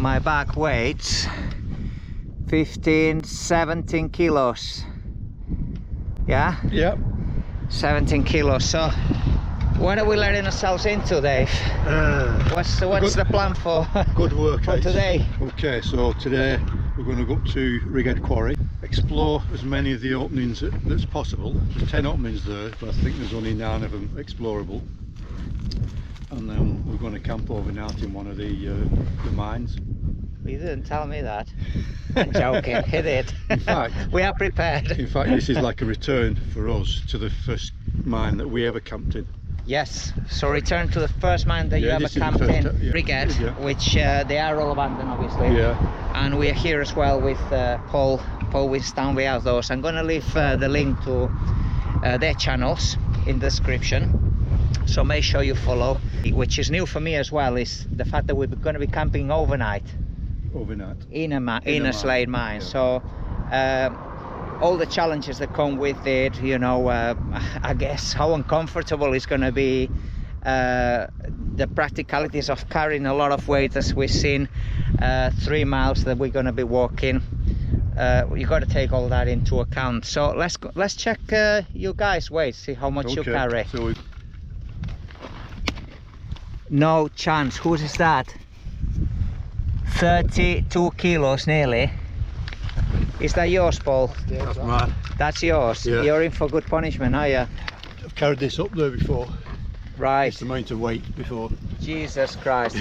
My bag weighs 15-17 kilos. Yeah? Yep. 17 kilos. So what are we letting ourselves into, Dave? What's the plan for good work for today? Okay, so today we're going to go up to Rigghead quarry, explore as many of the openings that's possible. There's 10 openings there, but I think there's only 9 of them explorable. And then we're going to camp overnight in one of the mines. You didn't tell me that. I'm joking. Hit it. In fact, we are prepared. In fact, this is like a return for us to the first mine that we ever camped in. Yes, so return to the first mine that you ever camped in, Rigghead, which they are all abandoned, obviously. Yeah. And we are here as well with Paul with Stanley Outdoors. I'm going to leave the link to their channels in the description, so make sure you follow. Which is new for me as well is the fact that we're going to be camping overnight in a SLATE mine. Yeah. So all the challenges that come with it, you know, I guess how uncomfortable it's going to be, the practicalities of carrying a lot of weight, as we've seen, 3 miles that we're going to be walking. You got to take all that into account. So let's check you guys' weight, see how much you carry. So no chance. Whose is that? 32 kilos nearly. Is that yours, Paul? That's mine. That's yours? Yeah. You're in for good punishment, are you? I've carried this up there before. Right. This amount of weight before. Jesus Christ.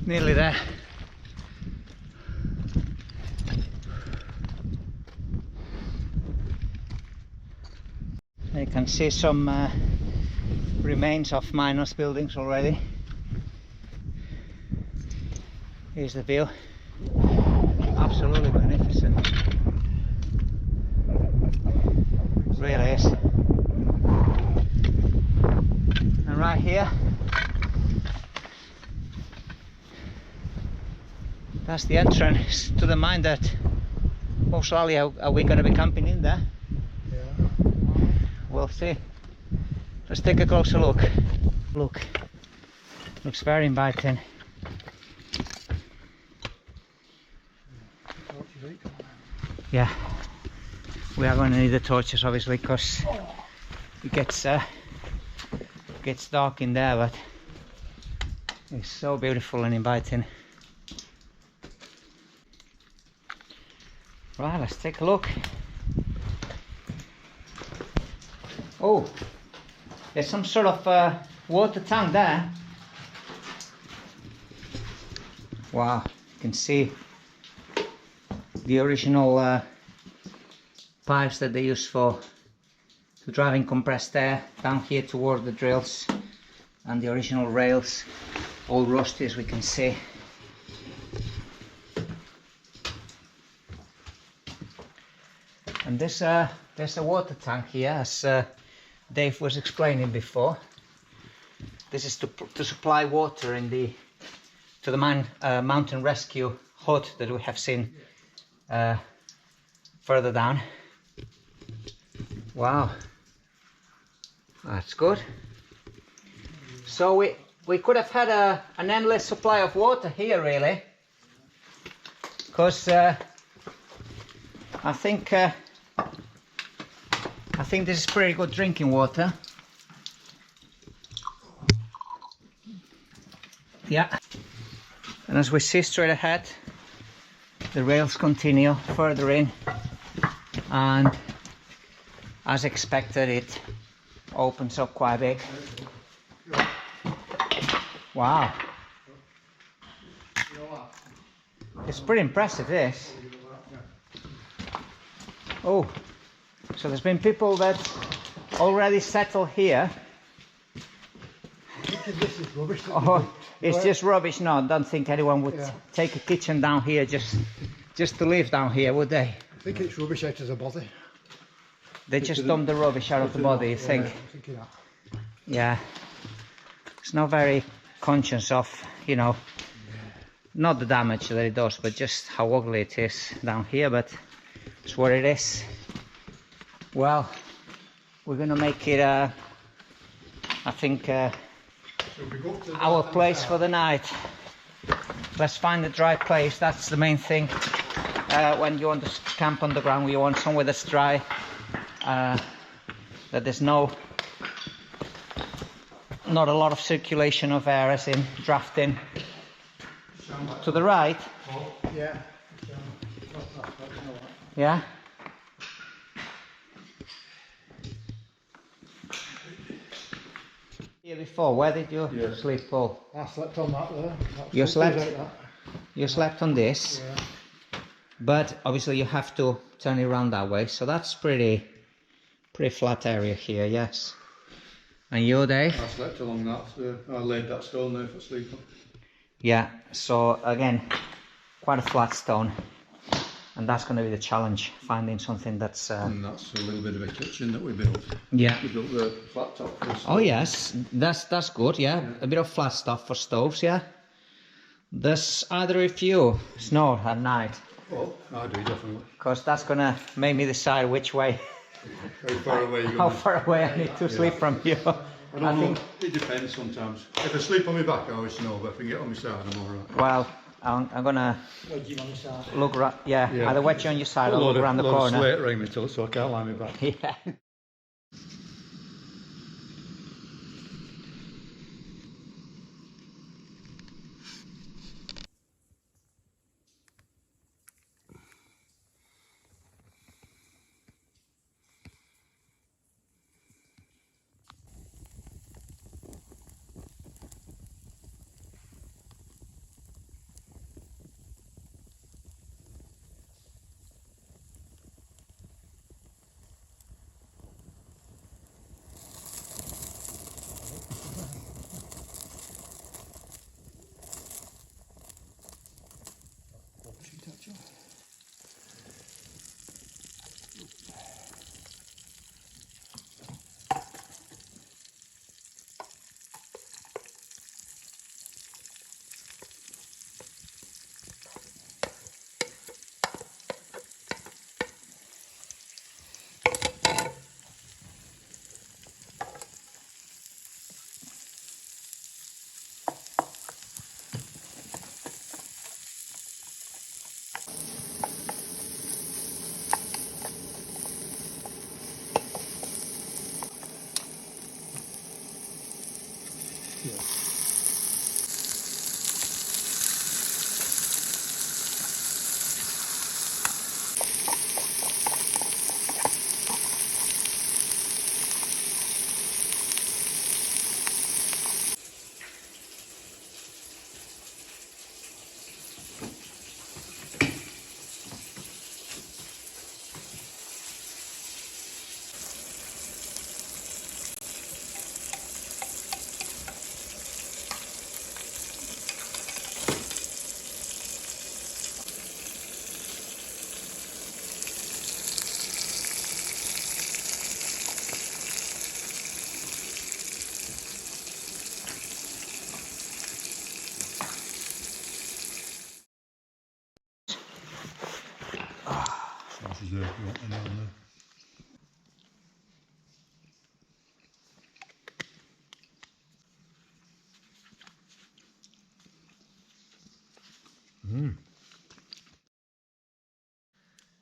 Nearly there. You can see some remains of miners' buildings already. Here's the view. Absolutely magnificent. It really is. And right here, that's the entrance to the mine that most likely are we going to be camping in there. We'll see. Let's take a closer look. Look, looks very inviting. Yeah, we are going to need the torches obviously, because it gets dark in there, but it's so beautiful and inviting. Right, let's take a look. Oh, there's some sort of water tank there. Wow, you can see the original pipes that they use for driving compressed air down here toward the drills, and the original rails, all rusty as we can see. And there's a water tank here, as Dave was explaining before. This is to supply water to the mountain rescue hut that we have seen further down. Wow, that's good. So we could have had an endless supply of water here, really, because I think this is pretty good drinking water. Yeah. And as we see straight ahead, the rails continue further in, and as expected it opens up quite big. Wow. It's pretty impressive, this. Oh, so there's been people that already settled here. This is rubbish. Oh, it's just rubbish. No, I don't think anyone would take a kitchen down here just to live down here, would they? I think it's rubbish out of the body. They just dump the rubbish out of the body, you think? Yeah. It's not very conscious of, you know, not the damage that it does, but just how ugly it is down here, but it's what it is. Well, we're gonna make it, I think, our place for the night. Let's find a dry place. That's the main thing. When you want to camp on the ground, you want somewhere that's dry, that there's not a lot of circulation of air, as in drafting. To the right? Yeah. Yeah? Here before, where did you sleep, Paul? I slept on that there. You slept on this, but obviously you have to turn it around that way, so that's pretty flat area here, yes. And you, Dave? I slept along that, I laid that stone there for sleeping. Yeah, so again, quite a flat stone, and that's going to be the challenge, finding something that's... And that's a little bit of a kitchen that we built. Yeah. We built the flat top for the stove. Oh yes, that's good, yeah. A bit of flat stuff for stoves, yeah. Does either of you snore at night? Oh, I do, definitely. Because that's going to make me decide which way... How far away you're How far away I need to sleep from you. I think it depends sometimes. If I sleep on my back, I always snore, but if I get on my side, I'm alright. Well, I'm gonna look around. Yeah, either wedge you on your side or look around the corner. A lot of SLATE around me till, so I can't lie me back. Yeah.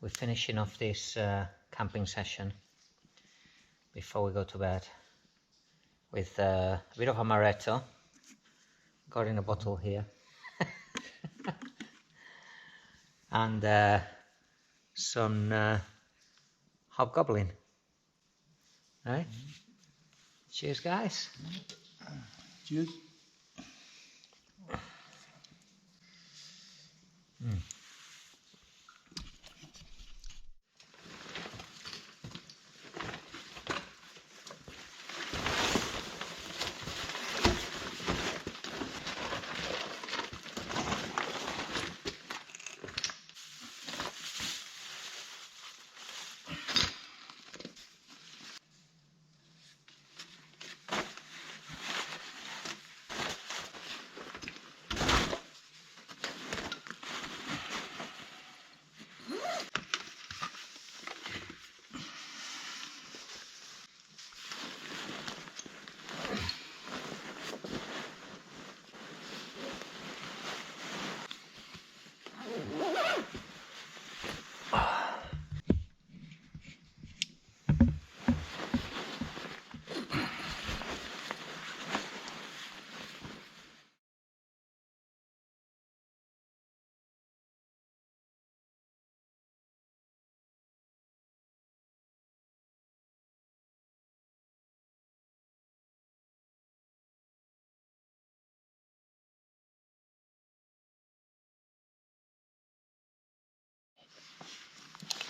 We're finishing off this camping session before we go to bed with a bit of amaretto, got in a bottle here. And some hobgoblin. Right? Cheers, guys. Cheers.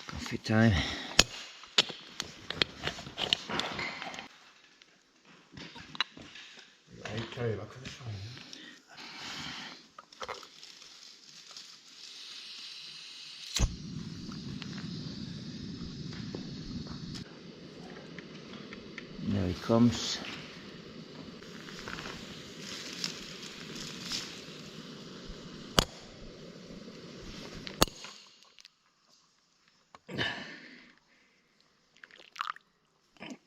Coffee time. There he comes.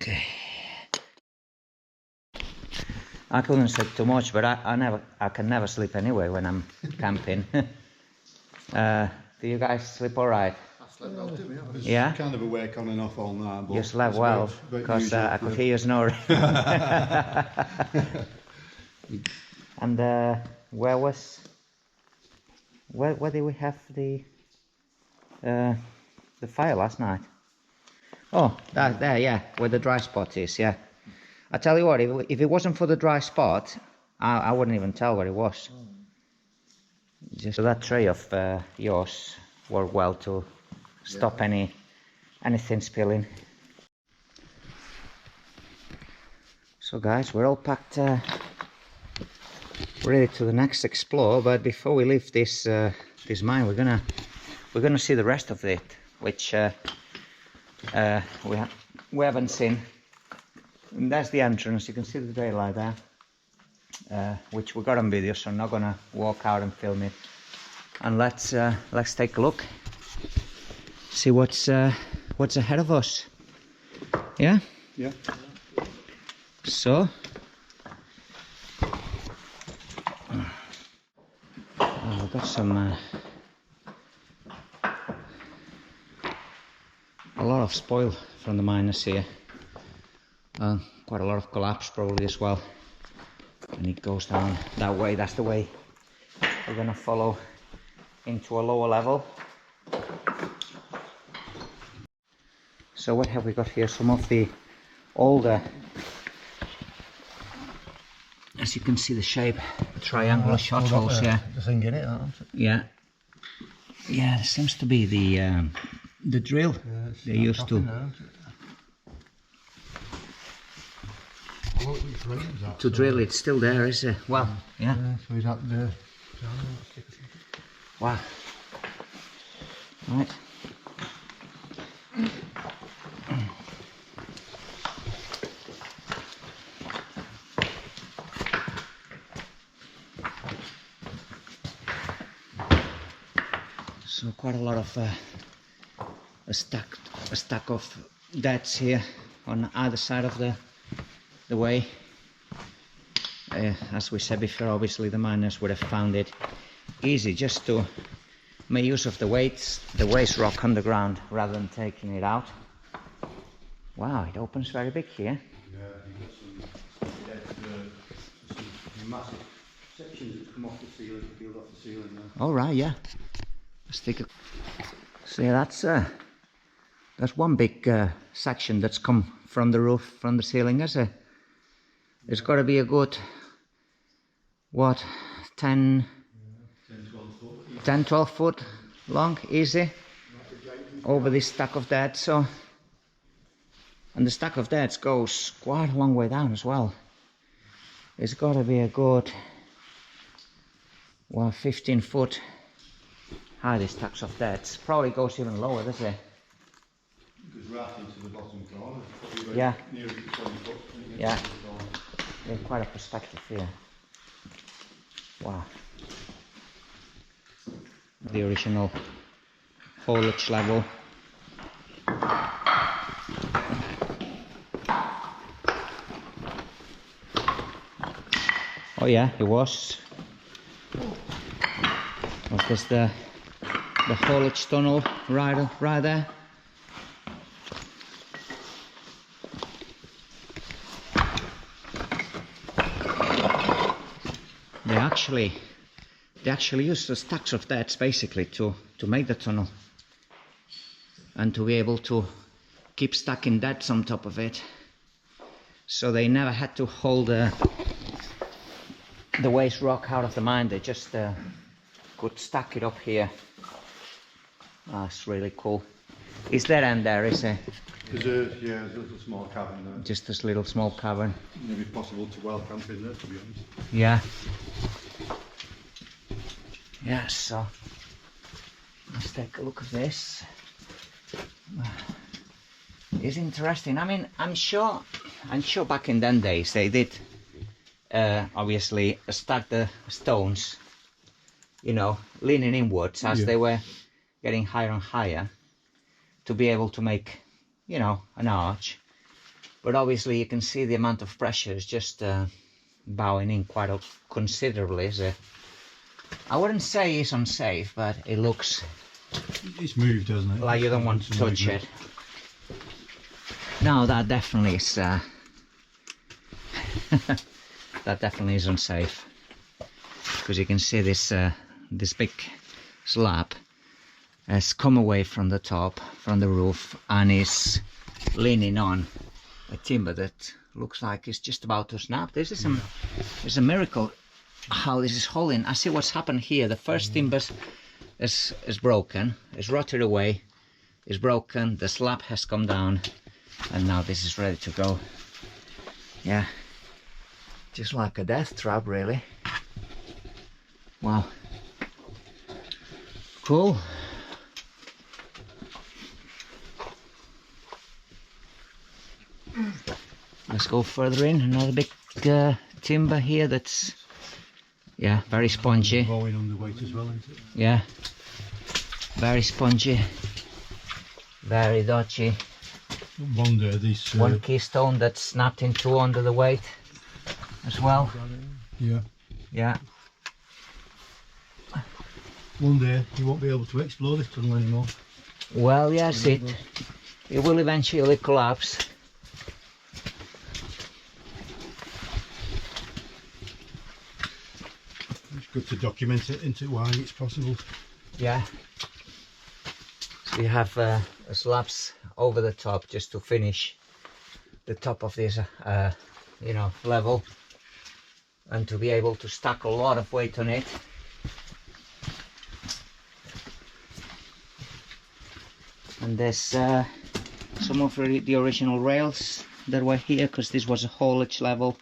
Okay. I couldn't sleep too much, but I can never sleep anyway when I'm camping. Do you guys sleep all right? I slept well too, I was Yeah? kind of awake on and off all night. But You slept well, because I could hear you snoring. And where did we have the fire last night? Oh, there, yeah, where the dry spot is, yeah. I tell you what, if it wasn't for the dry spot, I wouldn't even tell where it was. Just that tray of yours worked well to stop anything spilling. So guys, we're all packed, ready to the next explore. But before we leave this mine, we're gonna see the rest of it, which we haven't seen. And that's the entrance. You can see the daylight there, which we got on video, so I'm not gonna walk out and film it. And let's take a look, see what's ahead of us. Yeah. Yeah. So, we've got some a lot of spoil from the miners here. Quite a lot of collapse probably as well. And it goes down that way. That's the way we're gonna follow into a lower level. So what have we got here? Some of the older, as you can see the shape, triangular shot holes here. The thing in it, aren't it? Yeah. Yeah, there seems to be the drill they used to. To drill, it's still there, is it? Well, yeah. So he's up there. Wow. Right. So quite a lot of a stack of deads here on either side of the way. As we said before, obviously the miners would have found it easy just to make use of the waste rock underground rather than taking it out. Wow, it opens very big here. Yeah, you've got some massive sections that come off the ceiling, peeled off the ceiling now. All right, yeah. Let's take a. See, that's one big section that's come from the roof, from the ceiling, is it? It's got to be a good, what, 10, 12 foot long, easy, over this stack of dead. So, and the stack of deads goes quite a long way down as well. It's got to be a good, well, 15 foot high, these stacks of deads. Probably goes even lower, does it? Goes right into the bottom corner. Yeah. Near 20 foot. Yeah. Yeah, quite a perspective here. Wow. The original foliage level. Oh yeah, it was. There's the foliage tunnel right there. They actually use the stacks of deads basically to make the tunnel, and to be able to keep stacking deads on top of it, so they never had to haul the waste rock out of the mine. They just could stack it up here. That's really cool. Is that end there, is it? There's a little small cavern there. Just this little small cavern. Maybe possible to well camp in there, to be honest. Yeah. Yeah, so let's take a look at this. It's interesting. I mean, I'm sure back in them days they did obviously stack the stones, you know, leaning inwards as they were getting higher and higher, to be able to make, you know, an arch. But obviously you can see the amount of pressure is just bowing in quite considerably. So I wouldn't say it's unsafe, but it looks... It's moved, doesn't it? Like you don't want to touch it. No, that definitely is... that definitely is unsafe. Because you can see this this big slab has come away from the top, from the roof, and is leaning on a timber that looks like it's just about to snap. This is it's a miracle how this is holding. I see what's happened here. The first timber is broken, it's rotted away, it's broken, the slab has come down, and now this is ready to go. Yeah, just like a death trap, really. Wow. Cool. Let's go further in. Another big timber here that's, yeah, very spongy. Going underweight as well, isn't it? Yeah, very spongy, very dodgy. Wonder this one keystone that's snapped in two under the weight as well. Yeah. Yeah. One day you won't be able to explore this tunnel anymore. Well, yes, it will eventually collapse. It's good to document it into why it's possible. Yeah. So you have slabs over the top just to finish the top of this, you know, level, and to be able to stack a lot of weight on it. And there's some of the original rails that were here, because this was a haulage level,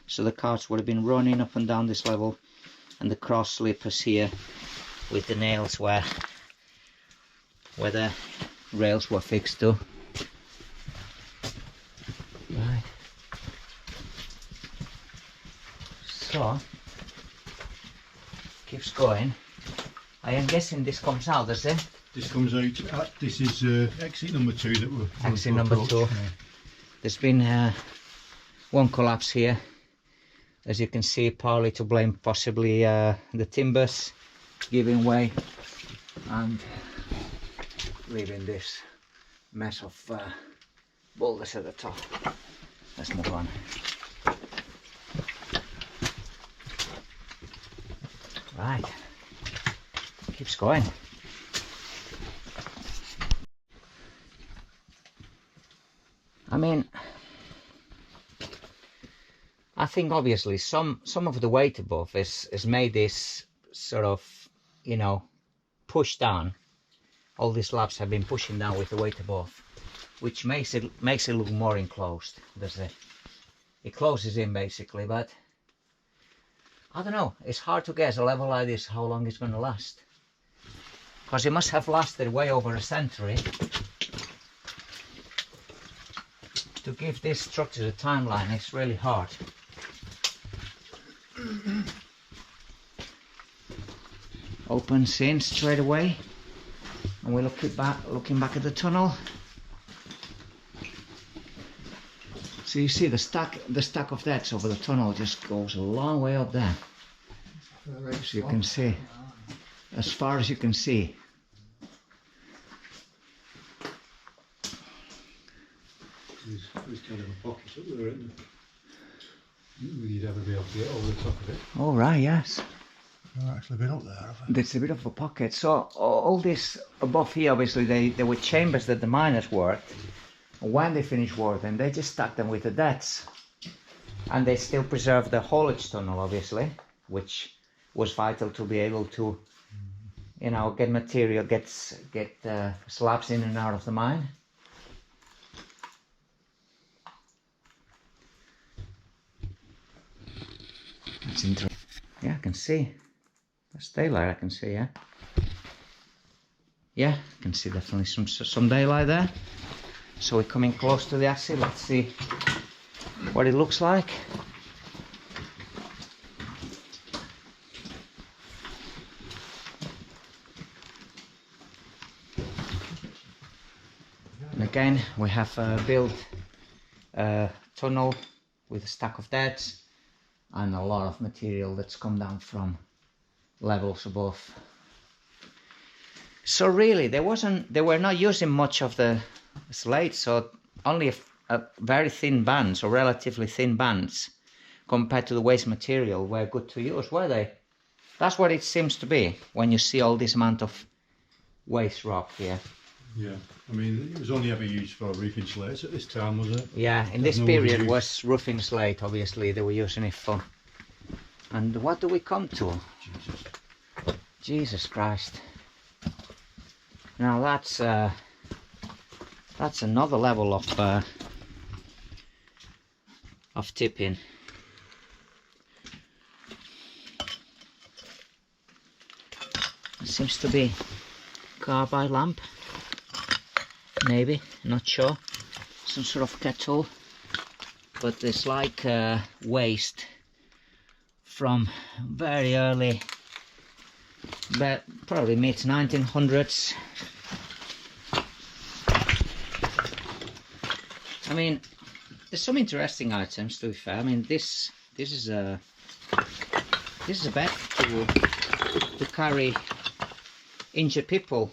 so the carts would have been running up and down this level, and the cross sleepers here with the nails where the rails were fixed to. Right. So keeps going. I am guessing this comes out, does it? This comes out. This is exit number 2 that we're exit number 2. Yeah. There's been one collapse here, as you can see, partly to blame possibly the timbers giving way and leaving this mess of boulders at the top. Let's move on. Right. Keeps going. I mean, I think obviously some of the weight above is made this sort of, you know, push down. All these slabs have been pushing down with the weight above, which makes it look more enclosed. It closes in basically, but I don't know. It's hard to guess a level like this how long it's going to last, because it must have lasted way over a century. To give this structure a timeline, it's really hard. Opens in straight away, and we're looking back at the tunnel. So you see the stack of decks over the tunnel just goes a long way up there. So you can see, as far as you can see. There's kind of a pocket up there, isn't there? You'd ever be able to get over the top of it. Oh right, yes. I've actually been up there, have I? There's a bit of a pocket. So all this above here, obviously, they were chambers that the miners worked. When they finished working, they just stacked them with the debts, and they still preserved the haulage tunnel, obviously, which was vital to be able to, you know, get material, get slabs in and out of the mine. That's interesting. Yeah, I can see. That's daylight. I can see. Yeah. Yeah, I can see definitely some daylight there. So we're coming close to the acid. Let's see what it looks like. And again, we have built a tunnel with a stack of deads and a lot of material that's come down from levels above. So really, they were not using much of the slate, so only a very thin bands, or relatively thin bands, compared to the waste material, were good to use, were they? That's what it seems to be when you see all this amount of waste rock here. Yeah, I mean, it was only ever used for roofing slates at this time, was it? Yeah, in this period was roofing slate, obviously, they were using it for. And what do we come to? Jesus Christ. Now that's another level of tipping. It seems to be carbide lamp, maybe, not sure. Some sort of kettle, but it's like waste from very early, but probably mid 1900s. I mean, there's some interesting items, to be fair. I mean, this is a bed to carry injured people.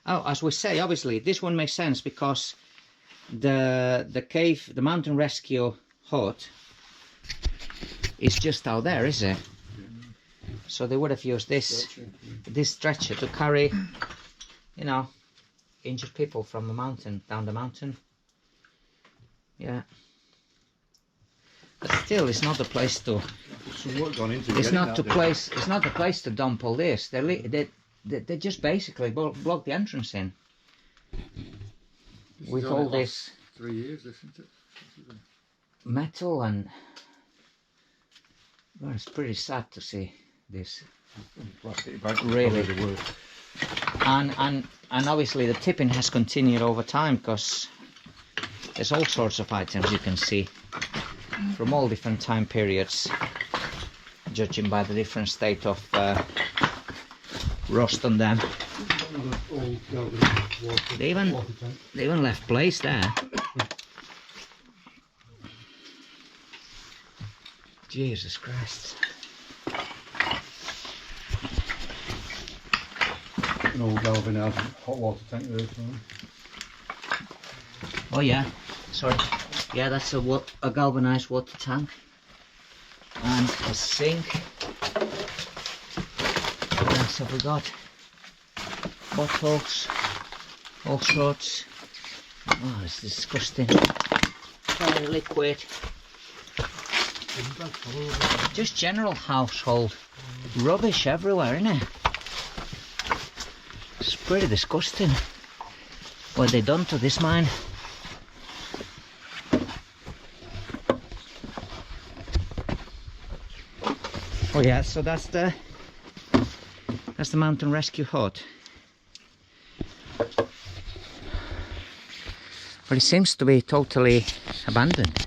Oh, as we say, obviously this one makes sense because the mountain rescue hut is just out there, is it? So they would have used this stretcher to carry, you know, injured people from the mountain, down the mountain. Yeah. But still, it's not the place to. It's not the place to dump all this. They just basically block the entrance in. With all this 3 years, isn't it? Metal and. Well, it's pretty sad to see this. Plastic bag, really. And obviously the tipping has continued over time because there's all sorts of items you can see from all different time periods, judging by the different state of rust on them. They even left place there. Jesus Christ. An old galvanised hot water tank there. Oh yeah, sorry. Yeah, that's a galvanised water tank. And a sink. else have we got? Bottles, all sorts. Oh, it's disgusting. Very liquid. Just general household rubbish everywhere, isn't it? It's pretty disgusting what they done to this mine. Oh yeah, so that's the mountain rescue hut. But it seems to be totally abandoned.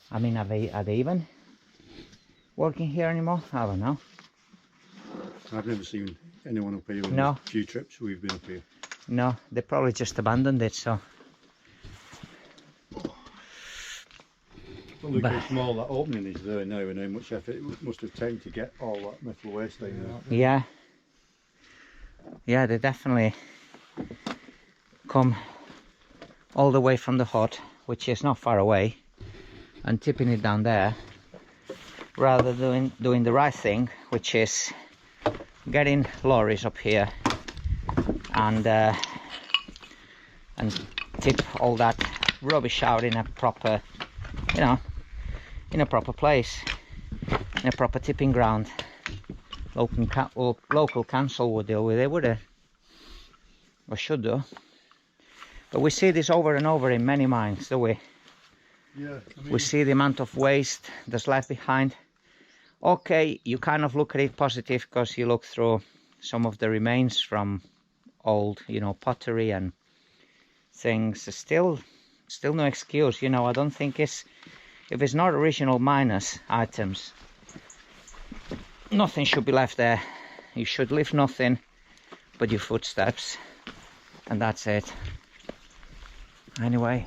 I mean, are they even working here anymore? I don't know. I've never seen anyone up here on no. the few trips we've been up here. No, they probably just abandoned it, so. Well, look how small that opening is there now and how much effort it must have taken to get all that metal waste down there. Yeah. Yeah, they definitely come all the way from the hut, which is not far away, and tipping it down there, rather than doing the right thing, which is getting lorries up here and tip all that rubbish out in a proper, you know, in a proper place, in a proper tipping ground. Local council would deal with it, would it? Or should do. But we see this over and over in many mines, do we? Yeah. I mean, we see the amount of waste that's left behind. Okay, you kind of look at it positive because you look through some of the remains from old, you know, pottery and things. Still no excuse, you know. I don't think if it's not original miners' items, nothing should be left there. You should leave nothing but your footsteps, and that's it. Anyway,